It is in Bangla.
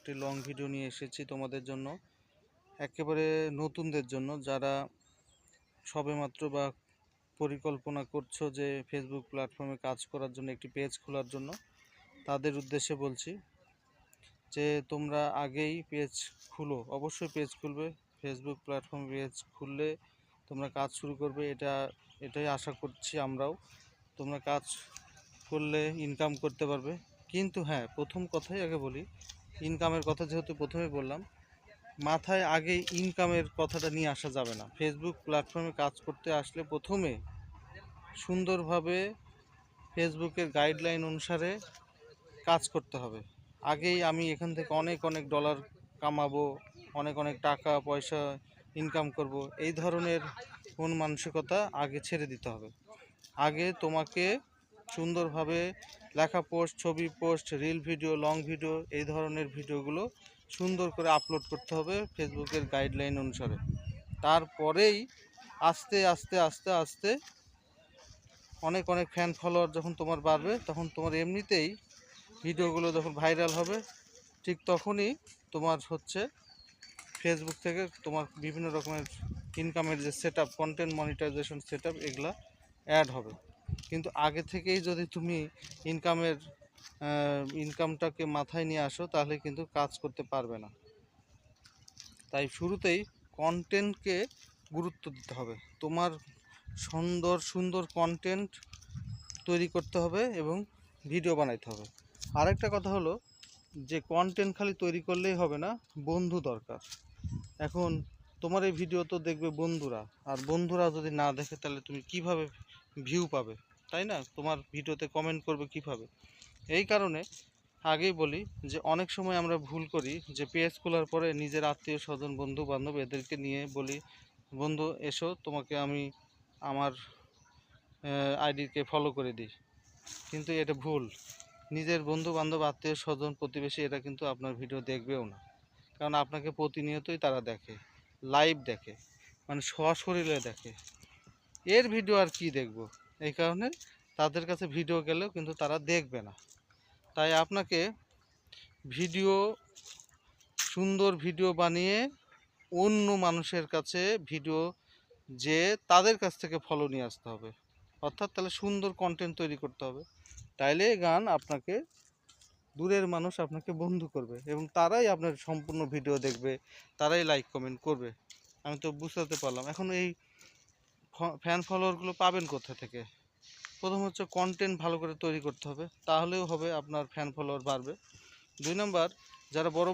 একটি লং ভিডিও নিয়ে এসেছি তোমাদের জন্য, একেবারে নতুনদের জন্য, যারা সবেমাত্র বা পরিকল্পনা করছো যে ফেসবুক প্ল্যাটফর্মে কাজ করার জন্য একটি পেজ খোলার জন্য। তাদের উদ্দেশ্যে বলছি যে তোমরা আগেই পেজ খুলো, অবশ্যই পেজ খুলবে। ফেসবুক প্ল্যাটফর্মে পেজ খুললে তোমরা কাজ শুরু করবে, এটাই আশা করছি আমরাও। তোমরা কাজ করলে ইনকাম করতে পারবে। কিন্তু হ্যাঁ, প্রথম কথাই আগে বলি, ইনকামের কথা যেহেতু প্রথমে বললাম, মাথায় আগে ইনকামের কথাটা নিয়ে আসা যাবে না। ফেসবুক প্ল্যাটফর্মে কাজ করতে আসলে প্রথমে সুন্দরভাবে ফেসবুকের গাইডলাইন অনুসারে কাজ করতে হবে। আগেই আমি এখান থেকে অনেক অনেক ডলার কামাবো, অনেক অনেক টাকা পয়সা ইনকাম করব, এই ধরনের মন মানসিকতা আগে ছেড়ে দিতে হবে। আগে তোমাকে সুন্দরভাবে লেখা পোস্ট, ছবি post, reel video, long video, এই ধরনের ভিডিওগুলো সুন্দর করে আপলোড করতে হবে ফেসবুকের গাইডলাইন অনুসারে। তারপরেই আস্তে আস্তে আস্তে আস্তে অনেক অনেক ফ্যান ফলোয়ার যখন তোমার বাড়বে, তখন তোমার এমনিতেই ভিডিওগুলো যখন ভাইরাল হবে, ঠিক তখনই তোমার ফেসবুক থেকে তোমার বিভিন্ন রকমের ইনকামের যে set up, content monetization set up, এগুলা অ্যাড হবে। কিন্তু আগে থেকেই যদি তুমি ইনকামটাকে মাথায় নিয়ে আসো, তাহলে কিন্তু কাজ করতে পারবে না। তাই শুরুতেই কন্টেন্টকে গুরুত্ব দিতে হবে। তোমার সুন্দর সুন্দর কন্টেন্ট তৈরি করতে হবে এবং ভিডিও বানাইতে হবে। আরেকটা কথা হলো যে কন্টেন্ট খালি তৈরি করলেই হবে না, বন্ধু দরকার। এখন তোমার এই ভিডিও তো দেখবে বন্ধুরা, আর বন্ধুরা যদি না দেখে তাহলে তুমি কিভাবে ভিউ পাবে, তাই না? তোমার ভিডিওতে কমেন্ট করবে কিভাবে? এই কারণে আগেই বলি যে অনেক সময় আমরা ভুল করি যে পেজ খোলার পরে নিজের আত্মীয় স্বজন, বন্ধু বান্ধব, এদেরকে নিয়ে বলি, বন্ধু এসো তোমাকে আমি আমার আইডিকে ফলো করে দিই। কিন্তু এটা ভুল। নিজের বন্ধু বান্ধব, আত্মীয় স্বজন, প্রতিবেশী এরা কিন্তু আপনার ভিডিও দেখবেও না, কারণ আপনাকে প্রতিনিয়তই তারা দেখে, লাইভ দেখে, মানে সশরীরে দেখে। এর ভিডিও আর কি দেখব? এই কারণে তাদের কাছে ভিডিও গেলেও কিন্তু তারা দেখবে না। তাই আপনাকে সুন্দর ভিডিও বানিয়ে অন্য মানুষের কাছে ভিডিও যে তাদের কাছ থেকে ফলো নিয়ে আসতে হবে, অর্থাৎ তাহলে সুন্দর কন্টেন্ট তৈরি করতে হবে। তাইলে দূরের মানুষ আপনাকে বন্ধু করবে এবং তারাই আপনার সম্পূর্ণ ভিডিও দেখবে, তারাই লাইক কমেন্ট করবে। আমি তো বুঝতে পারলাম। এখন এই ফ্যান ফলোয়ারগুলো পাবেন কোথা থেকে? প্রথম কন্টেন্ট ভালো করে তৈরি করতে হবে, তাহলেও হবে আপনার ফ্যান ফলোয়ার বাড়বে। 2 নম্বর, যারা বড়